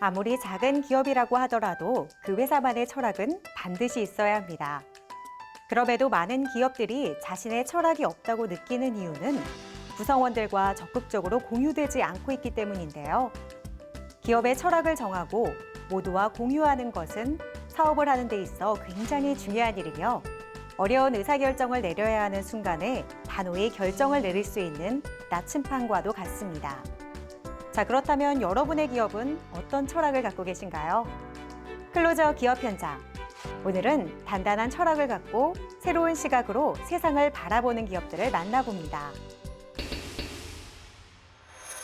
아무리 작은 기업이라고 하더라도 그 회사만의 철학은 반드시 있어야 합니다. 그럼에도 많은 기업들이 자신의 철학이 없다고 느끼는 이유는 구성원들과 적극적으로 공유되지 않고 있기 때문인데요. 기업의 철학을 정하고 모두와 공유하는 것은 사업을 하는 데 있어 굉장히 중요한 일이며 어려운 의사결정을 내려야 하는 순간에 단호히 결정을 내릴 수 있는 나침판과도 같습니다. 자, 그렇다면 여러분의 기업은 어떤 철학을 갖고 계신가요? 클로저 기업 현장. 오늘은 단단한 철학을 갖고 새로운 시각으로 세상을 바라보는 기업들을 만나봅니다.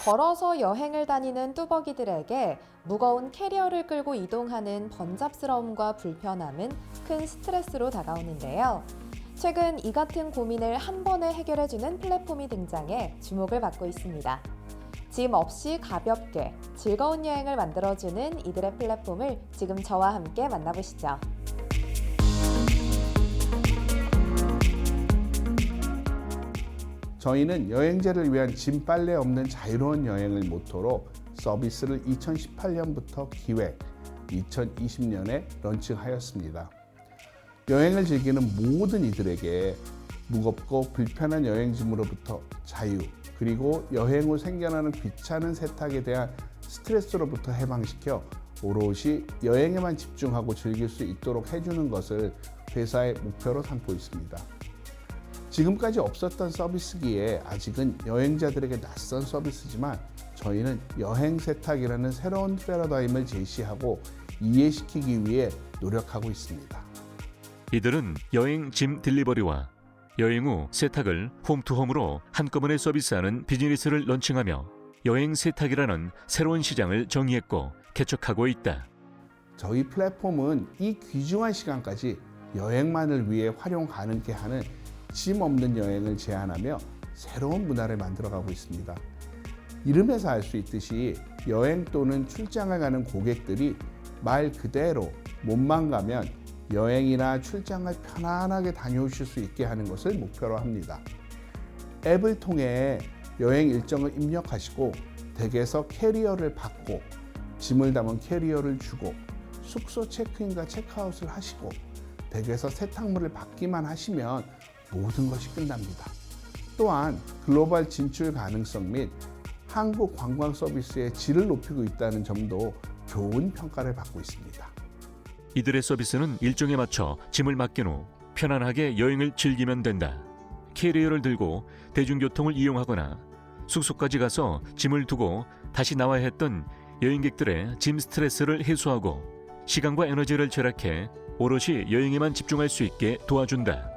걸어서 여행을 다니는 뚜벅이들에게 무거운 캐리어를 끌고 이동하는 번잡스러움과 불편함은 큰 스트레스로 다가오는데요. 최근 이 같은 고민을 한 번에 해결해주는 플랫폼이 등장해 주목을 받고 있습니다. 짐 없이 가볍게 즐거운 여행을 만들어주는 이들의 플랫폼을 지금 저와 함께 만나보시죠. 저희는 여행자를 위한 짐 빨래 없는 자유로운 여행을 모토로 서비스를 2018년부터 기획, 2020년에 런칭하였습니다. 여행을 즐기는 모든 이들에게 무겁고 불편한 여행짐으로부터 자유, 그리고 여행 후 생겨나는 귀찮은 세탁에 대한 스트레스로부터 해방시켜 오롯이 여행에만 집중하고 즐길 수 있도록 해주는 것을 회사의 목표로 삼고 있습니다. 지금까지 없었던 서비스기에 아직은 여행자들에게 낯선 서비스지만 저희는 여행 세탁이라는 새로운 패러다임을 제시하고 이해시키기 위해 노력하고 있습니다. 이들은 여행 짐 딜리버리와 여행 후 세탁을 홈투홈으로 한꺼번에 서비스하는 비즈니스를 런칭하며 여행 세탁이라는 새로운 시장을 정의했고 개척하고 있다. 저희 플랫폼은 이 귀중한 시간까지 여행만을 위해 활용 가능케 하는 짐 없는 여행을 제안하며 새로운 문화를 만들어가고 있습니다. 이름에서 알 수 있듯이 여행 또는 출장을 가는 고객들이 말 그대로 몸만 가면 여행이나 출장을 편안하게 다녀오실 수 있게 하는 것을 목표로 합니다. 앱을 통해 여행 일정을 입력하시고 댁에서 캐리어를 받고 짐을 담은 캐리어를 주고 숙소 체크인과 체크아웃을 하시고 댁에서 세탁물을 받기만 하시면 모든 것이 끝납니다. 또한 글로벌 진출 가능성 및 한국 관광 서비스의 질을 높이고 있다는 점도 좋은 평가를 받고 있습니다. 이들의 서비스는 일정에 맞춰 짐을 맡긴 후 편안하게 여행을 즐기면 된다. 캐리어를 들고 대중교통을 이용하거나 숙소까지 가서 짐을 두고 다시 나와야 했던 여행객들의 짐 스트레스를 해소하고 시간과 에너지를 절약해 오롯이 여행에만 집중할 수 있게 도와준다.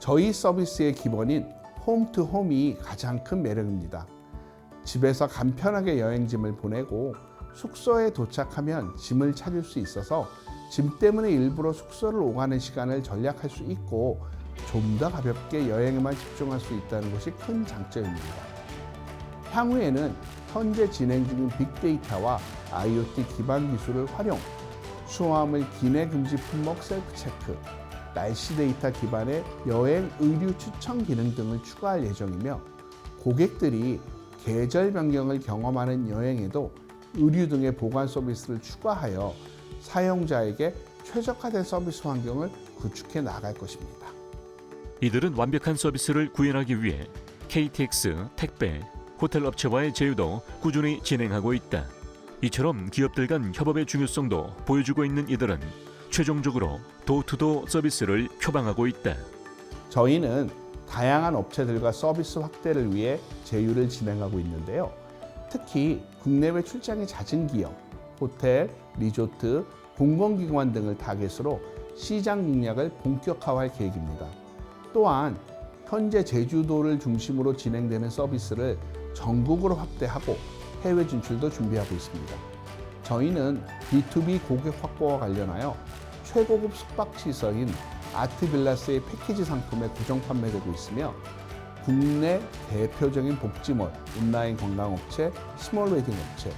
저희 서비스의 기본인 홈투홈이 가장 큰 매력입니다. 집에서 간편하게 여행짐을 보내고 숙소에 도착하면 짐을 찾을 수 있어서 짐 때문에 일부러 숙소를 오가는 시간을 절약할 수 있고 좀 더 가볍게 여행에만 집중할 수 있다는 것이 큰 장점입니다. 향후에는 현재 진행 중인 빅데이터와 IoT 기반 기술을 활용, 수화물 기내 금지 품목 셀프 체크, 날씨 데이터 기반의 여행 의류 추천 기능 등을 추가할 예정이며 고객들이 계절 변경을 경험하는 여행에도 의류 등의 보관 서비스를 추가하여 사용자에게 최적화된 서비스 환경을 구축해 나갈 것입니다. 이들은 완벽한 서비스를 구현하기 위해 KTX, 택배, 호텔 업체와의 제휴도 꾸준히 진행하고 있다. 이처럼 기업들 간 협업의 중요성도 보여주고 있는 이들은 최종적으로 도어투도어 서비스를 표방하고 있다. 저희는 다양한 업체들과 서비스 확대를 위해 제휴를 진행하고 있는데요. 특히 국내외 출장이 잦은 기업, 호텔, 리조트, 공공기관 등을 타겟으로 시장 공략을 본격화할 계획입니다. 또한 현재 제주도를 중심으로 진행되는 서비스를 전국으로 확대하고 해외 진출도 준비하고 있습니다. 저희는 B2B 고객 확보와 관련하여 최고급 숙박시설인 아트빌라스의 패키지 상품에 고정 판매되고 있으며 국내 대표적인 복지몰, 온라인 관광업체, 스몰 웨딩 업체,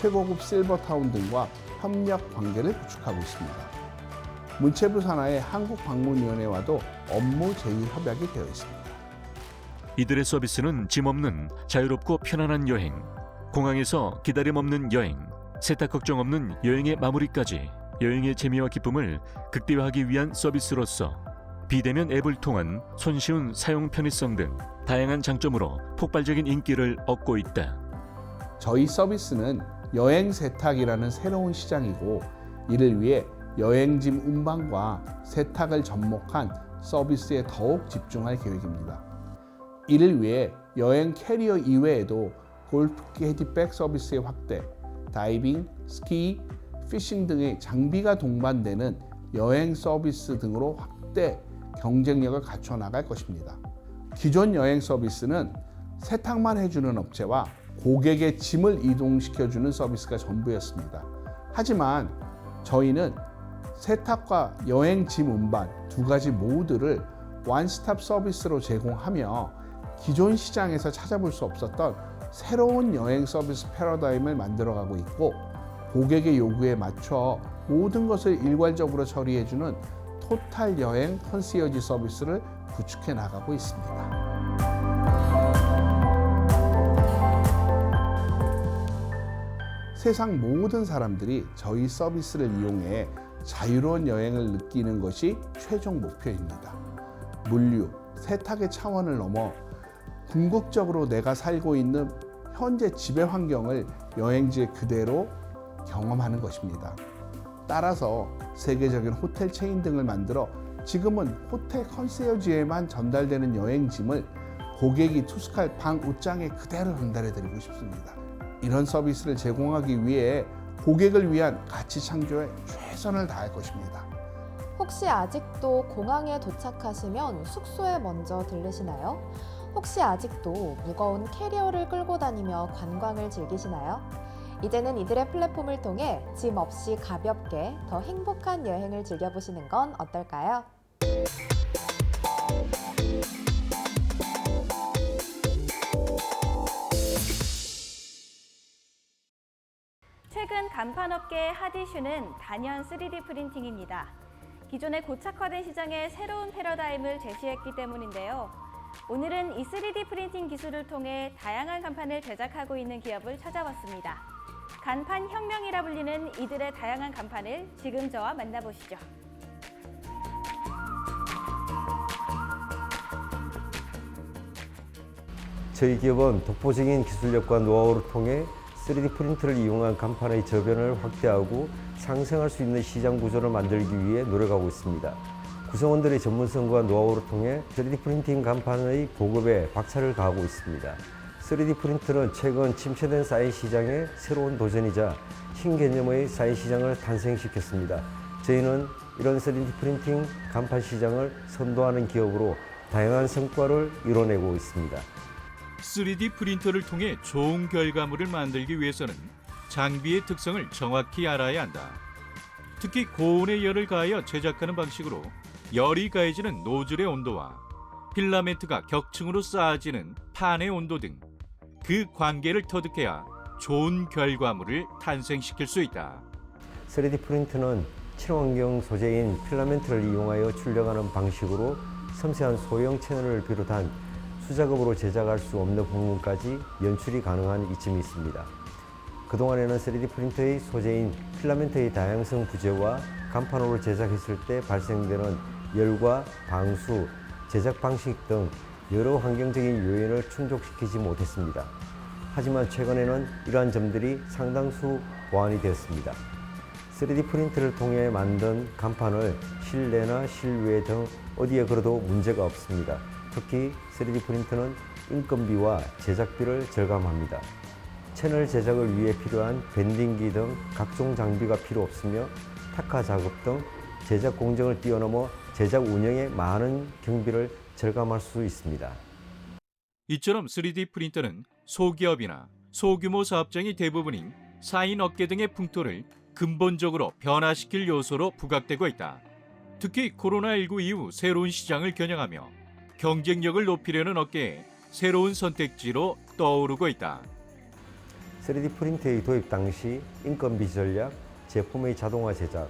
최고급 실버타운 등과 협력 관계를 구축하고 있습니다. 문체부 산하의 한국방문위원회와도 업무 제휴 협약이 되어 있습니다. 이들의 서비스는 짐 없는 자유롭고 편안한 여행, 공항에서 기다림 없는 여행, 세탁 걱정 없는 여행의 마무리까지 여행의 재미와 기쁨을 극대화하기 위한 서비스로서 비대면 앱을 통한 손쉬운 사용 편의성 등 다양한 장점으로 폭발적인 인기를 얻고 있다. 저희 서비스는 여행 세탁이라는 새로운 시장이고 이를 위해 여행짐 운반과 세탁을 접목한 서비스에 더욱 집중할 계획입니다. 이를 위해 여행 캐리어 이외에도 골프 캐디백 서비스의 확대, 다이빙, 스키, 피싱 등의 장비가 동반되는 여행 서비스 등으로 확대 경쟁력을 갖춰 나갈 것입니다. 기존 여행 서비스는 세탁만 해주는 업체와 고객의 짐을 이동시켜주는 서비스가 전부였습니다. 하지만 저희는 세탁과 여행 짐 운반 두 가지 모두를 원스톱 서비스로 제공하며 기존 시장에서 찾아볼 수 없었던 새로운 여행 서비스 패러다임을 만들어가고 있고 고객의 요구에 맞춰 모든 것을 일괄적으로 처리해주는 토탈 여행 컨시어지 서비스를 구축해 나가고 있습니다. 세상 모든 사람들이 저희 서비스를 이용해 자유로운 여행을 느끼는 것이 최종 목표입니다. 물류, 세탁의 차원을 넘어 궁극적으로 내가 살고 있는 현재 지배 환경을 여행지에 그대로 경험하는 것입니다. 따라서 세계적인 호텔 체인 등을 만들어 지금은 호텔 컨시어지에만 전달되는 여행짐을 고객이 투숙할 방 옷장에 그대로 전달해 드리고 싶습니다. 이런 서비스를 제공하기 위해 고객을 위한 가치 창조에 최선을 다할 것입니다. 혹시 아직도 공항에 도착하시면 숙소에 먼저 들르시나요? 혹시 아직도 무거운 캐리어를 끌고 다니며 관광을 즐기시나요? 이제는 이들의 플랫폼을 통해 짐 없이 가볍게 더 행복한 여행을 즐겨보시는 건 어떨까요? 최근 간판업계의 핫 이슈는 단연 3D 프린팅입니다. 기존의 고착화된 시장에 새로운 패러다임을 제시했기 때문인데요. 오늘은 이 3D 프린팅 기술을 통해 다양한 간판을 제작하고 있는 기업을 찾아봤습니다. 간판 혁명이라 불리는 이들의 다양한 간판을 지금 저와 만나보시죠. 저희 기업은 독보적인 기술력과 노하우를 통해 3D 프린터를 이용한 간판의 저변을 확대하고 상생할 수 있는 시장 구조를 만들기 위해 노력하고 있습니다. 구성원들의 전문성과 노하우를 통해 3D 프린팅 간판의 보급에 박차를 가하고 있습니다. 3D 프린터는 최근 침체된 사인 시장의 새로운 도전이자 신개념의 사인 시장을 탄생시켰습니다. 저희는 이런 3D 프린팅 간판 시장을 선도하는 기업으로 다양한 성과를 이뤄내고 있습니다. 3D 프린터를 통해 좋은 결과물을 만들기 위해서는 장비의 특성을 정확히 알아야 한다. 특히 고온의 열을 가하여 제작하는 방식으로 열이 가해지는 노즐의 온도와 필라멘트가 격층으로 쌓아지는 판의 온도 등 그 관계를 터득해야 좋은 결과물을 탄생시킬 수 있다. 3D 프린터는 친환경 소재인 필라멘트를 이용하여 출력하는 방식으로 섬세한 소형 채널을 비롯한 수작업으로 제작할 수 없는 부분까지 연출이 가능한 이점이 있습니다. 그동안에는 3D 프린터의 소재인 필라멘트의 다양성 부재와 간판으로 제작했을 때 발생되는 열과 방수, 제작 방식 등 여러 환경적인 요인을 충족시키지 못했습니다. 하지만 최근에는 이러한 점들이 상당수 보완이 되었습니다. 3D 프린터를 통해 만든 간판을 실내나 실외 등 어디에 걸어도 문제가 없습니다. 특히 3D 프린터는 인건비와 제작비를 절감합니다. 채널 제작을 위해 필요한 밴딩기 등 각종 장비가 필요 없으며 탁화 작업 등 제작 공정을 뛰어넘어 제작 운영에 많은 경비를 절감할 수 있습니다. 이처럼 3D 프린터는 소기업이나 소규모 사업장이 대부분인 사인 업계 등의 풍토를 근본적으로 변화시킬 요소로 부각되고 있다. 특히 코로나19 이후 새로운 시장을 겨냥하며 경쟁력을 높이려는 업계의 새로운 선택지로 떠오르고 있다. 3D 프린터의 도입 당시 인건비 전략, 제품의 자동화 제작,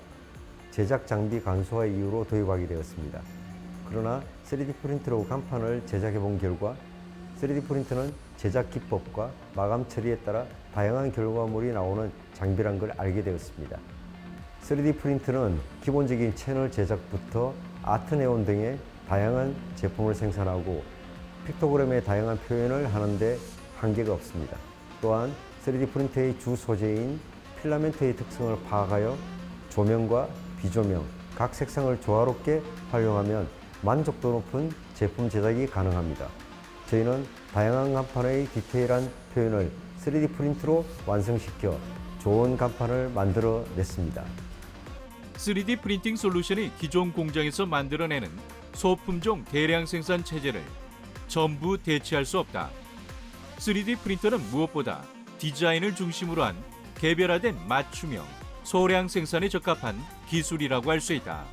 제작 장비 간소화 이유로 도입하게 되었습니다. 그러나 3D 프린터로 간판을 제작해 본 결과 3D 프린터는 제작 기법과 마감 처리에 따라 다양한 결과물이 나오는 장비란 걸 알게 되었습니다. 3D 프린트는 기본적인 채널 제작부터 아트 네온 등의 다양한 제품을 생산하고 픽토그램의 다양한 표현을 하는데 한계가 없습니다. 또한 3D 프린터의 주 소재인 필라멘트의 특성을 파악하여 조명과 비조명, 각 색상을 조화롭게 활용하면 만족도 높은 제품 제작이 가능합니다. 저희는 다양한 간판의 디테일한 표현을 3D 프린트로 완성시켜 좋은 간판을 만들어 냈습니다. 3D 프린팅 솔루션이 기존 공장에서 만들어내는 소품종 대량 생산 체제를 전부 대체할 수 없다. 3D 프린터는 무엇보다 디자인을 중심으로 한 개별화된 맞춤형, 소량 생산에 적합한 기술이라고 할 수 있다.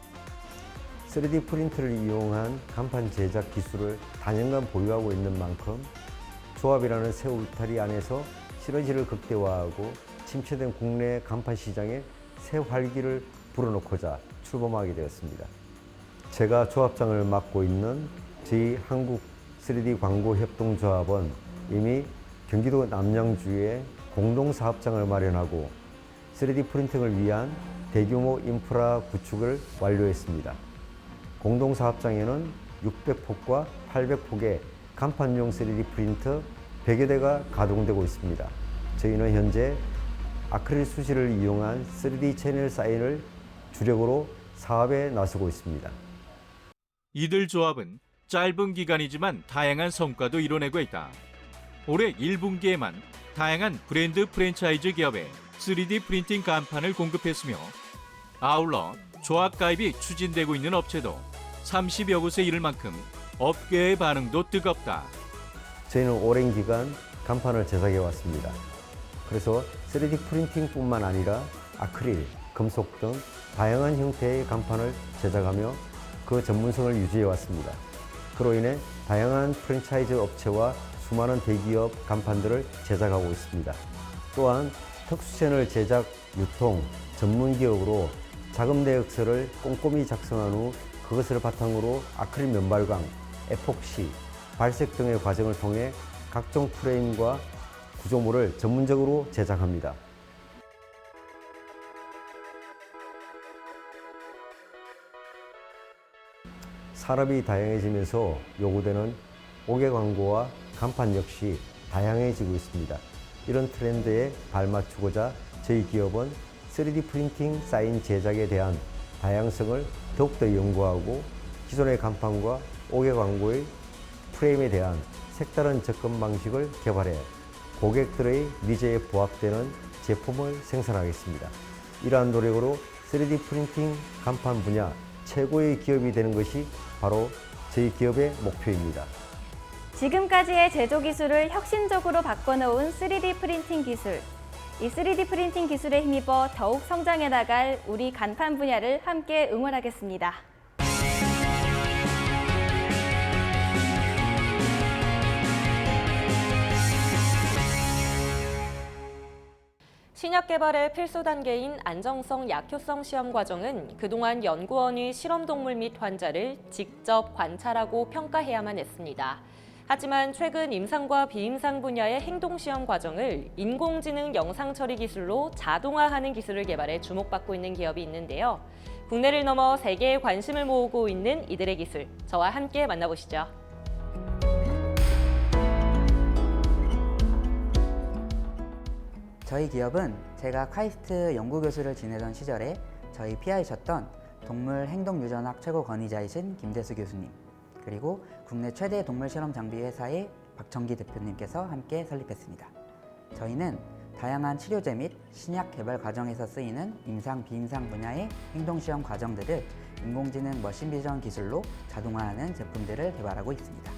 3D 프린터를 이용한 간판 제작 기술을 단연간 보유하고 있는 만큼 조합이라는 새 울타리 안에서 시너지를 극대화하고 침체된 국내 간판 시장에 새 활기를 불어넣고자 출범하게 되었습니다. 제가 조합장을 맡고 있는 저희 한국 3D 광고 협동조합은 이미 경기도 남양주에 공동사업장을 마련하고 3D 프린팅을 위한 대규모 인프라 구축을 완료했습니다. 공동사업장에는 600폭과 800폭의 간판용 3D 프린터 100여 대가 가동되고 있습니다. 저희는 현재 아크릴 수지를 이용한 3D 채널 사인을 주력으로 사업에 나서고 있습니다. 이들 조합은 짧은 기간이지만 다양한 성과도 이뤄내고 있다. 올해 1분기에만 다양한 브랜드 프랜차이즈 기업에 3D 프린팅 간판을 공급했으며 아울러 조합 가입이 추진되고 있는 업체도 30여 곳에 이를 만큼 업계의 반응도 뜨겁다. 저희는 오랜 기간 간판을 제작해 왔습니다. 그래서 3D 프린팅뿐만 아니라 아크릴, 금속 등 다양한 형태의 간판을 제작하며 그 전문성을 유지해 왔습니다. 그로 인해 다양한 프랜차이즈 업체와 수많은 대기업 간판들을 제작하고 있습니다. 또한 특수 채널 제작, 유통, 전문 기업으로 자금 내역서를 꼼꼼히 작성한 후 그것을 바탕으로 아크릴 면발광, 에폭시, 발색 등의 과정을 통해 각종 프레임과 구조물을 전문적으로 제작합니다. 산업이 다양해지면서 요구되는 옥외 광고와 간판 역시 다양해지고 있습니다. 이런 트렌드에 발맞추고자 저희 기업은 3D 프린팅 사인 제작에 대한 다양성을 더욱더 연구하고 기존의 간판과 옥외 광고의 프레임에 대한 색다른 접근 방식을 개발해 고객들의 니즈에 부합되는 제품을 생산하겠습니다. 이러한 노력으로 3D 프린팅 간판 분야 최고의 기업이 되는 것이 바로 저희 기업의 목표입니다. 지금까지의 제조 기술을 혁신적으로 바꿔놓은 3D 프린팅 기술. 이 3D 프린팅 기술에 힘입어 더욱 성장해 나갈 우리 간판 분야를 함께 응원하겠습니다. 신약 개발의 필수 단계인 안정성 약효성 시험 과정은 그동안 연구원이 실험동물 및 환자를 직접 관찰하고 평가해야만 했습니다. 하지만 최근 임상과 비임상 분야의 행동시험 과정을 인공지능 영상처리 기술로 자동화하는 기술을 개발해 주목받고 있는 기업이 있는데요. 국내를 넘어 세계에 관심을 모으고 있는 이들의 기술, 저와 함께 만나보시죠. 저희 기업은 제가 카이스트 연구교수를 지내던 시절에 저희 PI셨던 동물 행동유전학 최고 권위자이신 김대수 교수님, 그리고 국내 최대 동물 실험 장비 회사의 박정기 대표님께서 함께 설립했습니다. 저희는 다양한 치료제 및 신약 개발 과정에서 쓰이는 임상, 비임상 분야의 행동시험 과정들을 인공지능 머신비전 기술로 자동화하는 제품들을 개발하고 있습니다.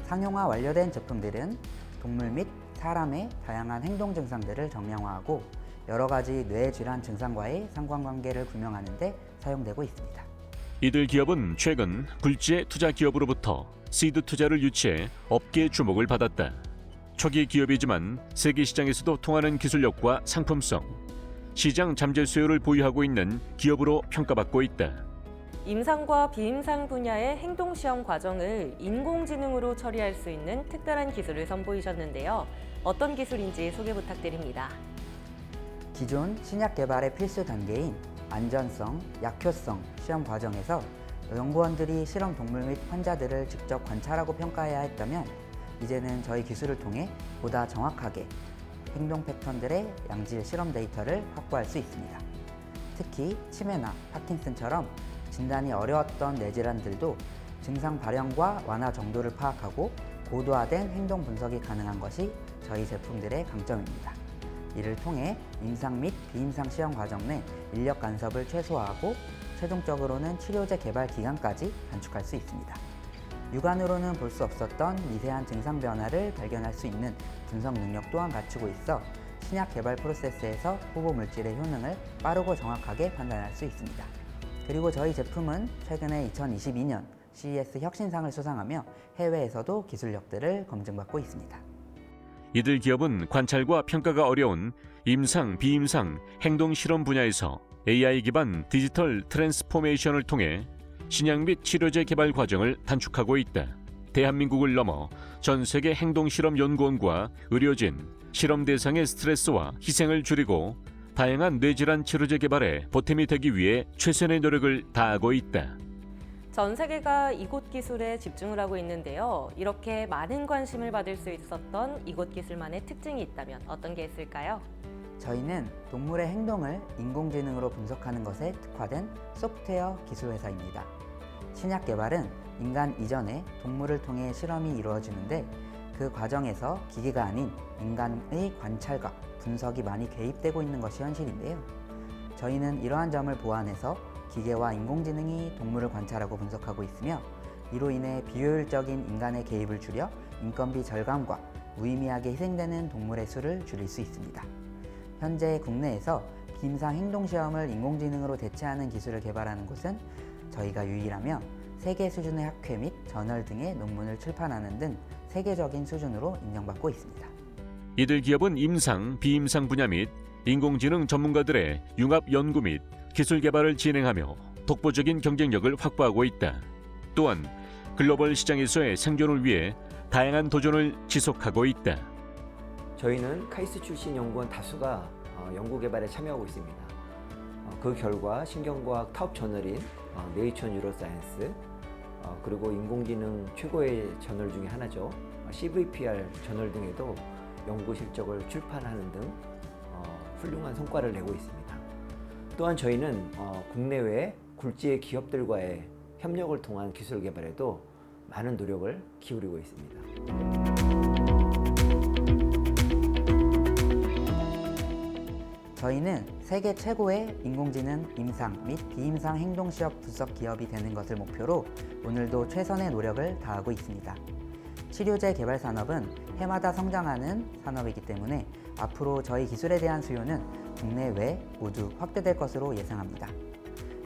상용화 완료된 제품들은 동물 및 사람의 다양한 행동 증상들을 정량화하고 여러 가지 뇌 질환 증상과의 상관관계를 규명하는 데 사용되고 있습니다. 이들 기업은 최근 굴지의 투자 기업으로부터 시드 투자를 유치해 업계 주목을 받았다. 초기 기업이지만 세계 시장에서도 통하는 기술력과 상품성, 시장 잠재 수요를 보유하고 있는 기업으로 평가받고 있다. 임상과 비임상 분야의 행동시험 과정을 인공지능으로 처리할 수 있는 특별한 기술을 선보이셨는데요. 어떤 기술인지 소개 부탁드립니다. 기존 신약 개발의 필수 단계인 안전성, 약효성 시험 과정에서 연구원들이 실험 동물 및 환자들을 직접 관찰하고 평가해야 했다면 이제는 저희 기술을 통해 보다 정확하게 행동 패턴들의 양질 실험 데이터를 확보할 수 있습니다. 특히 치매나 파킨슨처럼 진단이 어려웠던 뇌질환들도 증상 발현과 완화 정도를 파악하고 고도화된 행동 분석이 가능한 것이 저희 제품들의 강점입니다. 이를 통해 임상 및 비임상 시험 과정 내 인력 간섭을 최소화하고 최종적으로는 치료제 개발 기간까지 단축할 수 있습니다. 육안으로는 볼 수 없었던 미세한 증상 변화를 발견할 수 있는 분석 능력 또한 갖추고 있어 신약 개발 프로세스에서 후보 물질의 효능을 빠르고 정확하게 판단할 수 있습니다. 그리고 저희 제품은 최근에 2022년 CES 혁신상을 수상하며 해외에서도 기술력들을 검증받고 있습니다. 이들 기업은 관찰과 평가가 어려운 임상, 비임상, 행동 실험 분야에서 AI 기반 디지털 트랜스포메이션을 통해 신약 및 치료제 개발 과정을 단축하고 있다. 대한민국을 넘어 전 세계 행동 실험 연구원과 의료진, 실험 대상의 스트레스와 희생을 줄이고 다양한 뇌질환 치료제 개발에 보탬이 되기 위해 최선의 노력을 다하고 있다. 전 세계가 이곳 기술에 집중을 하고 있는데요. 이렇게 많은 관심을 받을 수 있었던 이곳 기술만의 특징이 있다면 어떤 게 있을까요? 저희는 동물의 행동을 인공지능으로 분석하는 것에 특화된 소프트웨어 기술 회사입니다. 신약 개발은 인간 이전에 동물을 통해 실험이 이루어지는데 그 과정에서 기계가 아닌 인간의 관찰과 분석이 많이 개입되고 있는 것이 현실인데요. 저희는 이러한 점을 보완해서 기계와 인공지능이 동물을 관찰하고 분석하고 있으며 이로 인해 비효율적인 인간의 개입을 줄여 인건비 절감과 무의미하게 희생되는 동물의 수를 줄일 수 있습니다. 현재 국내에서 비임상 행동시험을 인공지능으로 대체하는 기술을 개발하는 곳은 저희가 유일하며 세계 수준의 학회 및 저널 등의 논문을 출판하는 등 세계적인 수준으로 인정받고 있습니다. 이들 기업은 임상, 비임상 분야 및 인공지능 전문가들의 융합 연구 및 기술 개발을 진행하며 독보적인 경쟁력을 확보하고 있다. 또한 글로벌 시장에서의 생존을 위해 다양한 도전을 지속하고 있다. 저희는 카이스트 출신 연구원 다수가 연구 개발에 참여하고 있습니다. 그 결과 신경과학 톱 저널인 네이처 뉴로사이언스 그리고 인공지능 최고의 저널 중에 하나죠. CVPR 저널 등에도 연구 실적을 출판하는 등 훌륭한 성과를 내고 있습니다. 또한 저희는 국내외 굴지의 기업들과의 협력을 통한 기술 개발에도 많은 노력을 기울이고 있습니다. 저희는 세계 최고의 인공지능 임상 및 비임상 행동시험 분석 기업이 되는 것을 목표로 오늘도 최선의 노력을 다하고 있습니다. 치료제 개발 산업은 해마다 성장하는 산업이기 때문에 앞으로 저희 기술에 대한 수요는 국내외 모두 확대될 것으로 예상합니다.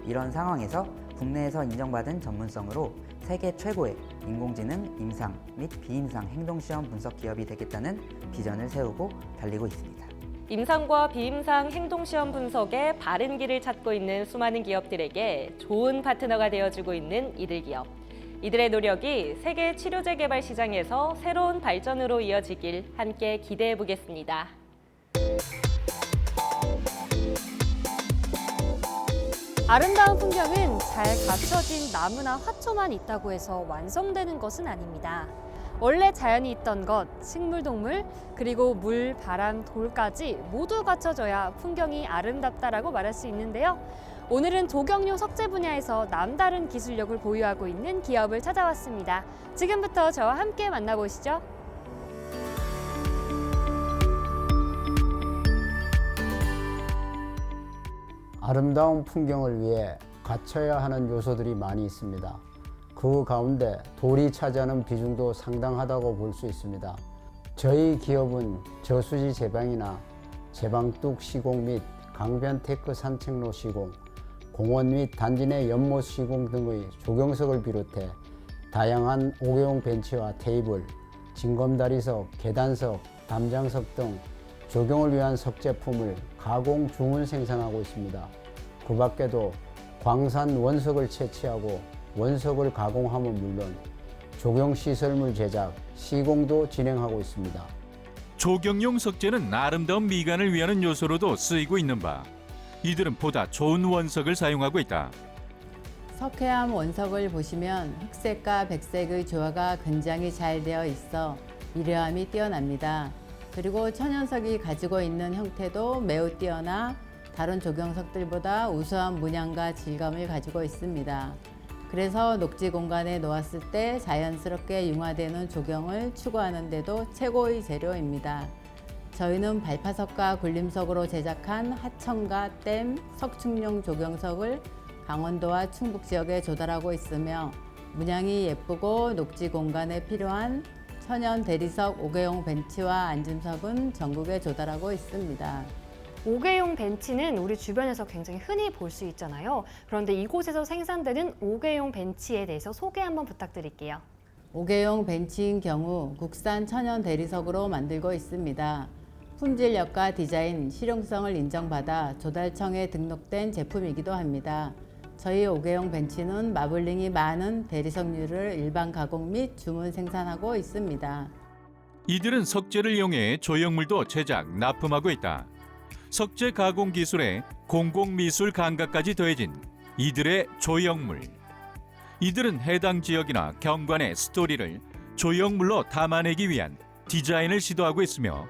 이런 상황에서 국내에서 인정받은 전문성으로 세계 최고의 인공지능 임상 및 비임상 행동시험 분석 기업이 되겠다는 비전을 세우고 달리고 있습니다. 임상과 비임상 행동시험 분석에 바른 길을 찾고 있는 수많은 기업들에게 좋은 파트너가 되어주고 있는 이들 기업. 이들의 노력이 세계 치료제 개발 시장에서 새로운 발전으로 이어지길 함께 기대해 보겠습니다. 아름다운 풍경은 잘 갖춰진 나무나 화초만 있다고 해서 완성되는 것은 아닙니다. 원래 자연이 있던 것, 식물, 동물, 그리고 물, 바람, 돌까지 모두 갖춰져야 풍경이 아름답다라고 말할 수 있는데요. 오늘은 조경용 석재 분야에서 남다른 기술력을 보유하고 있는 기업을 찾아왔습니다. 지금부터 저와 함께 만나보시죠. 아름다운 풍경을 위해 갖춰야 하는 요소들이 많이 있습니다. 그 가운데 돌이 차지하는 비중도 상당하다고 볼 수 있습니다. 저희 기업은 저수지 제방이나 제방뚝 시공 및 강변 테크 산책로 시공, 공원 및 단지 내 연못 시공 등의 조경석을 비롯해 다양한 옥외용 벤치와 테이블, 징검다리석, 계단석, 담장석 등 조경을 위한 석 제품을 가공 주문 생산하고 있습니다. 그 밖에도 광산 원석을 채취하고 원석을 가공함은 물론 조경시설물 제작, 시공도 진행하고 있습니다. 조경용 석재는 아름다운 미관을 위하는 요소로도 쓰이고 있는 바 이들은 보다 좋은 원석을 사용하고 있다. 석회암 원석을 보시면 흑색과 백색의 조화가 굉장히 잘 되어 있어 미려함이 뛰어납니다. 그리고 천연석이 가지고 있는 형태도 매우 뛰어나 다른 조경석들보다 우수한 문양과 질감을 가지고 있습니다. 그래서 녹지 공간에 놓았을 때 자연스럽게 융화되는 조경을 추구하는 데도 최고의 재료입니다. 저희는 발파석과 굴림석으로 제작한 하천과 댐, 석축용 조경석을 강원도와 충북 지역에 조달하고 있으며 문양이 예쁘고 녹지 공간에 필요한 천연 대리석 5개용 벤치와 앉음석은 전국에 조달하고 있습니다. 5개용 벤치는 우리 주변에서 굉장히 흔히 볼 수 있잖아요. 그런데 이곳에서 생산되는 5개용 벤치에 대해서 소개 한번 부탁드릴게요. 5개용 벤치인 경우 국산 천연 대리석으로 만들고 있습니다. 품질력과 디자인, 실용성을 인정받아 조달청에 등록된 제품이기도 합니다. 저희 5개용 벤치는 마블링이 많은 대리석류를 일반 가공 및 주문 생산하고 있습니다. 이들은 석재를 이용해 조형물도 제작, 납품하고 있다. 석재 가공 기술에 공공미술 감각까지 더해진 이들의 조형물. 이들은 해당 지역이나 경관의 스토리를 조형물로 담아내기 위한 디자인을 시도하고 있으며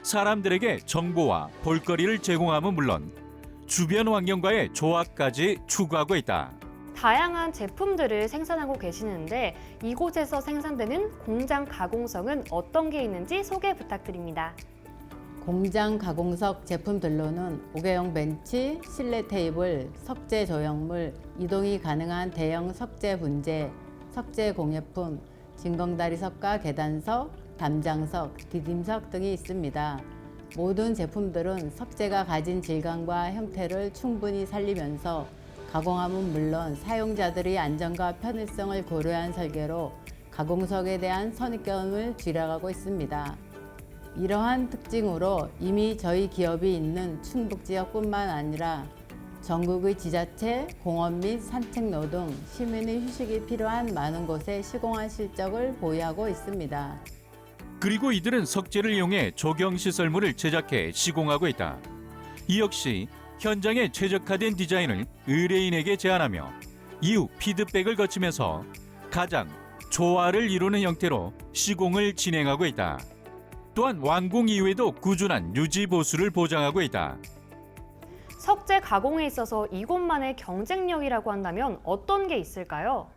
사람들에게 정보와 볼거리를 제공함은 물론 주변 환경과의 조화까지 추구하고 있다. 다양한 제품들을 생산하고 계시는데 이곳에서 생산되는 공장 가공석은 어떤 게 있는지 소개 부탁드립니다. 공장 가공석 제품들로는 5개용 벤치, 실내 테이블, 석재 조형물, 이동이 가능한 대형 석재 분재, 석재 공예품, 진공다리석과 계단석, 담장석, 디딤석 등이 있습니다. 모든 제품들은 석재가 가진 질감과 형태를 충분히 살리면서 가공함은 물론 사용자들의 안전과 편의성을 고려한 설계로 가공석에 대한 선입견을 쥐려가고 있습니다. 이러한 특징으로 이미 저희 기업이 있는 충북 지역뿐만 아니라 전국의 지자체, 공원 및 산책로 등 시민의 휴식이 필요한 많은 곳에 시공한 실적을 보유하고 있습니다. 그리고 이들은 석재를 이용해 조경시설물을 제작해 시공하고 있다. 이 역시 현장에 최적화된 디자인을 의뢰인에게 제안하며 이후 피드백을 거치면서 가장 조화를 이루는 형태로 시공을 진행하고 있다. 또한 완공 이후에도 꾸준한 유지 보수를 보장하고 있다. 석재 가공에 있어서 이곳만의 경쟁력이라고 한다면 어떤 게 있을까요?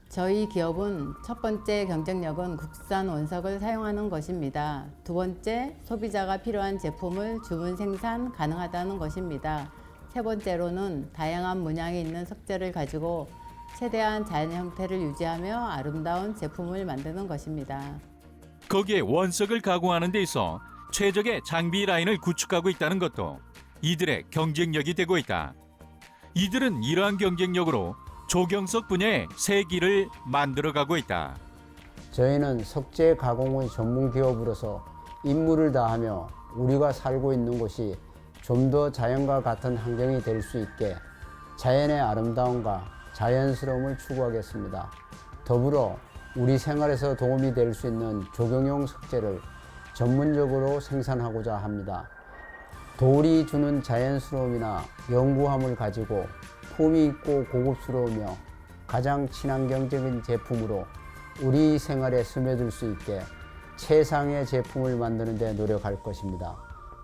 저희 기업은 첫 번째 경쟁력은 국산 원석을 사용하는 것입니다. 두 번째, 소비자가 필요한 제품을 주문 생산 가능하다는 것입니다. 세 번째로는 다양한 문양이 있는 석재를 가지고 최대한 자연 형태를 유지하며 아름다운 제품을 만드는 것입니다. 거기에 원석을 가공하는 데 있어 최적의 장비 라인을 구축하고 있다는 것도 이들의 경쟁력이 되고 있다. 이들은 이러한 경쟁력으로 조경석 분야의 새 길을 만들어가고 있다. 저희는 석재 가공의 전문 기업으로서 임무를 다하며 우리가 살고 있는 곳이 좀 더 자연과 같은 환경이 될 수 있게 자연의 아름다움과 자연스러움을 추구하겠습니다. 더불어 우리 생활에서 도움이 될 수 있는 조경용 석재를 전문적으로 생산하고자 합니다. 돌이 주는 자연스러움이나 영구함을 가지고 품위 있고 고급스러우며 가장 친환경적인 제품으로 우리 생활에 스며들 수 있게 최상의 제품을 만드는 데 노력할 것입니다.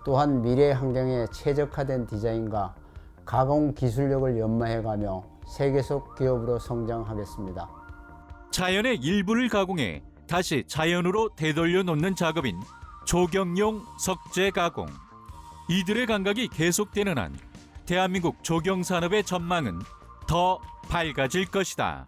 또한 미래 환경에 최적화된 디자인과 가공 기술력을 연마해가며 세계적 기업으로 성장하겠습니다. 자연의 일부를 가공해 다시 자연으로 되돌려 놓는 작업인 조경용 석재 가공. 이들의 감각이 계속되는 한 대한민국 조경산업의 전망은 더 밝아질 것이다.